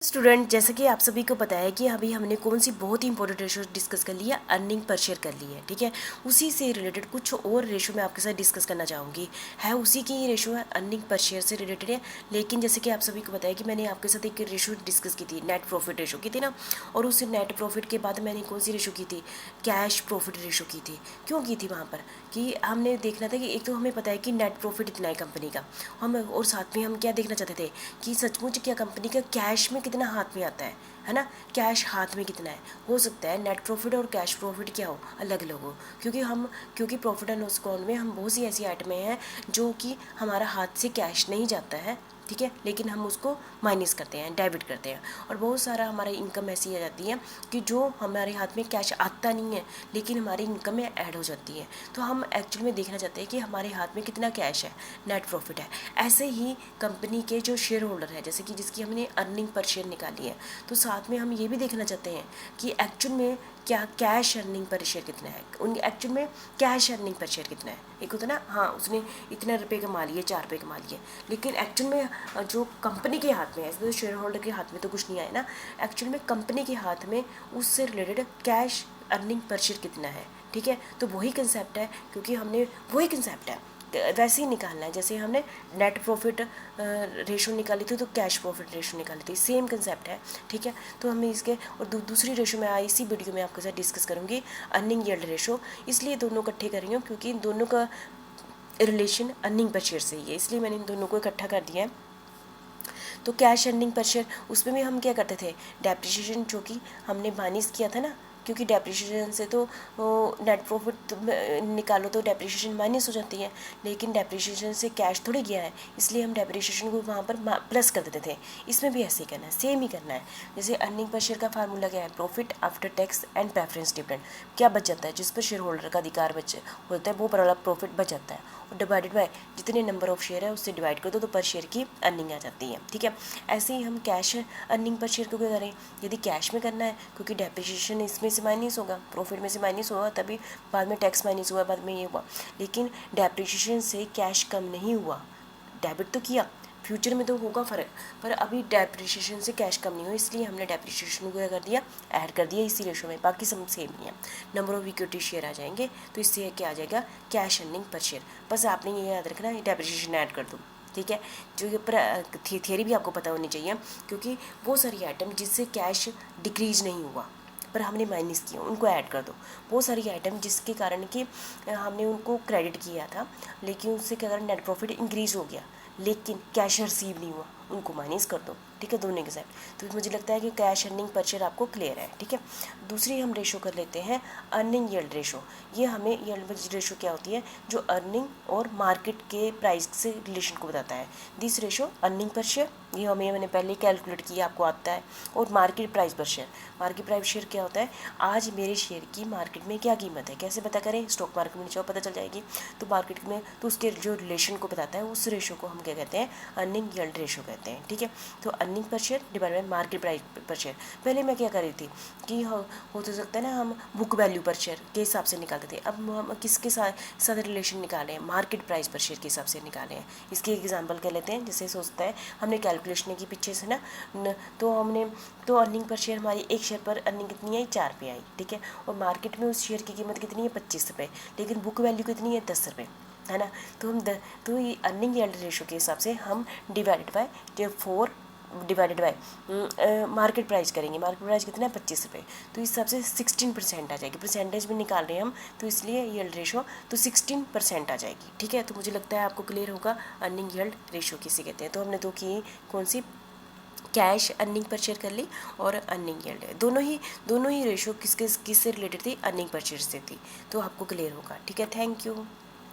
Student, जैसे कि आप सभी को पता है कि अभी हमने कौन सी बहुत ही इंपॉर्टेंट रेशो डिस्कस कर लिया, अर्निंग पर शेयर कर ली है। ठीक है, उसी से रिलेटेड कुछ और रेशो मैं आपके साथ डिस्कस करना चाहूँगी। है उसी की रेशो है, अर्निंग पर शेयर से रिलेटेड है। लेकिन जैसे कि आप सभी को पता है कि मैंने आपके साथ एक रेशो डिस्कस की थी, नेट प्रॉफिट रेशो की थी ना। और उस नेट प्रॉफिट के बाद मैंने कौन सी रेशो की थी, कैश प्रॉफिट रेशो की थी। क्यों की थी वहाँ पर कि हमने देखना था कि एक तो हमें पता है कि नेट प्रॉफिट इतना है कंपनी का, हम और साथ में हम क्या देखना चाहते थे कि सचमुच क्या कंपनी का कैश में कितना हाथ में आता है ना। कैश हाथ में कितना है, हो सकता है नेट प्रॉफिट और कैश प्रॉफिट क्या हो, अलग अलग हो। क्योंकि प्रॉफिट एंड लॉस अकाउंट में हम बहुत सी ऐसी आइटमें हैं जो कि हमारा हाथ से कैश नहीं जाता है, ठीक है, लेकिन हम उसको माइनस करते हैं, डेबिट करते हैं। और बहुत सारा हमारी इनकम ऐसी आ जाती है कि जो हमारे हाथ में कैश आता नहीं है लेकिन हमारी इनकम में ऐड हो जाती है। तो हम एक्चुअल में देखना चाहते हैं कि हमारे हाथ में कितना कैश है, नेट प्रॉफिट है। ऐसे ही कंपनी के जो शेयर होल्डर है, जैसे कि जिसकी हमने अर्निंग पर शेयर निकाली है, तो साथ में हम ये भी देखना चाहते हैं कि एक्चुअल में क्या कैश अर्निंग पर शेयर कितना है, उन एक्चुअल में कैश अर्निंग पर शेयर कितना है। एक होता है ना, हाँ उसने इतने रुपये कमा लिए, 4 रुपये कमा लिए, लेकिन एक्चुअल में जो कंपनी के हाथ में है, तो शेयर होल्डर के हाथ में तो कुछ नहीं आया ना। एक्चुअल में कंपनी के हाथ में उससे related cash earning per share कितना है। ठीक है, तो वही कंसेप्ट है, क्योंकि हमने वही कंसेप्ट है वैसे ही निकालना है जैसे हमने नेट प्रॉफिट रेशो निकाली थी तो कैश प्रॉफिट रेशो निकाली थी, सेम कंसेप्ट है। ठीक है, तो हमें इसके और दूसरी रेशो मैं इसी वीडियो में आपके साथ डिस्कस करूँगी, अर्निंग यील्ड रेशो। इसलिए दोनों इकट्ठे कर रही हूँ क्योंकि इन दोनों का रिलेशन अर्निंग पर शेयर से ही है, इसलिए मैंने इन दोनों को इकट्ठा कर दिया है। तो कैश अर्निंग पर शेयर, उसमें भी हम क्या करते थे, डेप्रिसिएशन जो कि हमने माइनस किया था ना, क्योंकि डेप्रिसिएशन से तो नेट प्रॉफिट निकालो तो डेप्रिसिएशन माइनस हो जाती है, लेकिन डेप्रिसिएशन से कैश थोड़ी गया है, इसलिए हम डेप्रिसिएशन को वहाँ पर प्लस कर देते थे। इसमें भी ऐसे ही करना है, सेम ही करना है। जैसे अर्निंग पर शेयर का फार्मूला क्या है, profit after tax and preference dividend. क्या बच जाता है, जिस पर शेयर होल्डर का अधिकार बच होता है वो पर वाला प्रॉफिट बच जाता है, और डिवाइडेड बाय जितने नंबर ऑफ शेयर है उससे डिवाइड कर दो तो पर शेयर की अर्निंग आ जाती है। ठीक है, ऐसे ही हम कैश अर्निंग पर शेयर को क्या करें, यदि कैश में करना है क्योंकि डेप्रिसिएशन इसमें से माइनस होगा, प्रॉफिट में से माइनस होगा, तभी बाद में टैक्स माइनस हुआ, बाद में ये हुआ। लेकिन डेप्रिसिएशन से कैश कम नहीं हुआ, डेबिट तो किया, फ्यूचर में तो होगा फ़र्क, पर अभी डेप्रिसिएशन से कैश कम नहीं हुआ, इसलिए हमने डेप्रिसिएशन को क्या कर दिया, ऐड कर दिया इसी रेशो में। बाकी सब सेम ही है, नंबर ऑफ इक्विटी शेयर आ जाएंगे, तो इससे क्या आ जाएगा, कैश अर्निंग पर शेयर। बस आपने ये याद रखना है, डेप्रिसिएशन ऐड कर दो। ठीक है, जो ये थियरी भी आपको पता होनी चाहिए, क्योंकि वो सारी आइटम जिससे कैश डिक्रीज नहीं हुआ पर हमने माइनस किया उनको ऐड कर दो। वो सारी आइटम जिसके कारण कि हमने उनको क्रेडिट किया था लेकिन उससे क्या कारण नेट प्रॉफिट इंक्रीज हो गया लेकिन कैश रिसीव नहीं हुआ, उनको माइनस कर दो। ठीक है, दोनों के साथ। तो मुझे लगता है कि कैश अर्निंग पर शेयर आपको क्लियर है। ठीक है, दूसरी हम रेशो कर लेते हैं अर्निंग यील्ड रेशो। ये हमें यील्ड रेशो क्या होती है, जो अर्निंग और मार्केट के प्राइस से रिलेशन को बताता है। This ratio earning per share, ये मैंने पहले कैलकुलेट किया, आपको आता है। और मार्केट प्राइस पर शेयर, मार्केट प्राइस शेयर क्या होता है, आज मेरे शेयर की मार्केट में क्या कीमत है, कैसे पता करें, स्टॉक मार्केट में जाओ पता चल जाएगी। तो मार्केट में तो उसके जो रिलेशन को बताता है, उस रेशो को हम क्या कहते हैं, अर्निंग यील्ड रेशो कहते हैं। ठीक है, तो earning per share divide by market price पर शेयर। पहले मैं क्या कर रही थी कि हो तो सकता है ना, हम बुक वैल्यू पर शेयर के हिसाब से निकालते थे। अब हम किसके साथ रिलेशन निकाले हैं, मार्केट प्राइस पर शेयर के हिसाब से निकाले हैं। इसकी एग्जांपल कर लेते हैं, जैसे सोचता है हमने कैलकुलेशन की पीछे से ना, तो अर्निंग पर शेयर हमारी एक शेयर पर अर्निंग कितनी आई, 4 रुपये आई। ठीक है, और मार्केट में उस शेयर की कीमत कितनी है, 25 रुपये, लेकिन बुक वैल्यू कितनी है, 10 रुपये, है ना। तो ये अर्निंग यील्ड रेशो के हिसाब से हम divided by 4 divided by market price करेंगे। मार्केट प्राइस कितना है, 25 रुपये, तो इस हिसाब से 16% आ जाएगी। परसेंटेज में निकाल रहे हैं हम, तो इसलिए यील्ड रेशो तो 16% आ जाएगी। ठीक है, तो मुझे लगता है आपको क्लियर होगा अर्निंग यील्ड रेशो किसे कहते हैं। तो हमने दो की कौन सी, कैश अर्निंग पर शेयर कर ली और अर्निंग यील्ड, दोनों ही रेशो किससे रिलेटेड थी, अर्निंग पर शेयर से थी। तो आपको क्लियर होगा। ठीक है, थैंक यू।